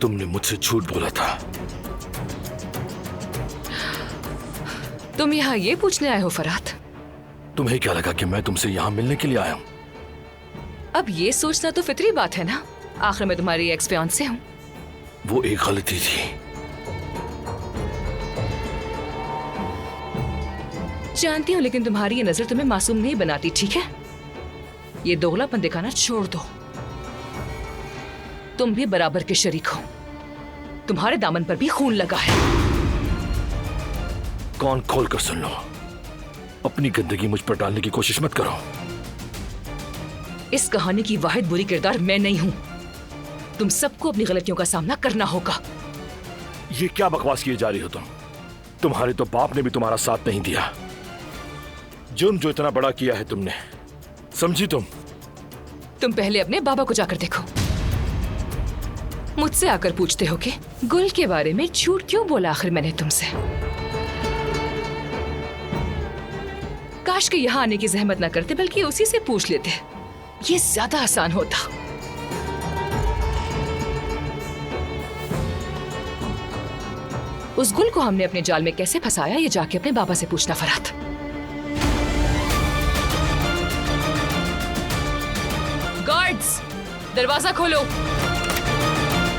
तुमने मुझसे झूठ बोला था। तुम यहाँ ये पूछने आए हो फरहाद? तुम्हें क्या लगा कि मैं तुमसे यहाँ मिलने के लिए आया हूँ? अब ये सोचना तो फितरी बात है ना, आखिर मैं तुम्हारी एक्स फियांसे हूँ। वो एक गलती थी। जानती हूँ, लेकिन तुम्हारी ये नजर तुम्हें मासूम नहीं बनाती, ठीक है? ये दोगलापन दिखाना छोड़ दो। तुम भी बराबर के शरीक हो, तुम्हारे दामन पर भी खून लगा है। कौन खोल कर सुन लो, अपनी गंदगी मुझ पर डालने की कोशिश मत करो। इस कहानी की वाहिद बुरी किरदार मैं नहीं हूं। तुम सबको अपनी गलतियों का सामना करना होगा। ये क्या बकवास किए जा रही हो तुम? तुम्हारे तो बाप ने भी तुम्हारा साथ नहीं दिया। जुर्म जो इतना बड़ा किया है तुमने, समझी तुम पहले अपने बाबा को जाकर देखो। मुझसे आकर पूछते हो कि गुल के बारे में झूठ क्यों बोला आखिर मैंने तुमसे। काश के यहाँ आने की जहमत ना करते, बल्कि उसी से पूछ लेते, ये ज्यादा आसान होता। उस गुल को हमने अपने जाल में कैसे फंसाया, ये जाके अपने बाबा से पूछना फरहाद। गार्ड्स, दरवाजा खोलो।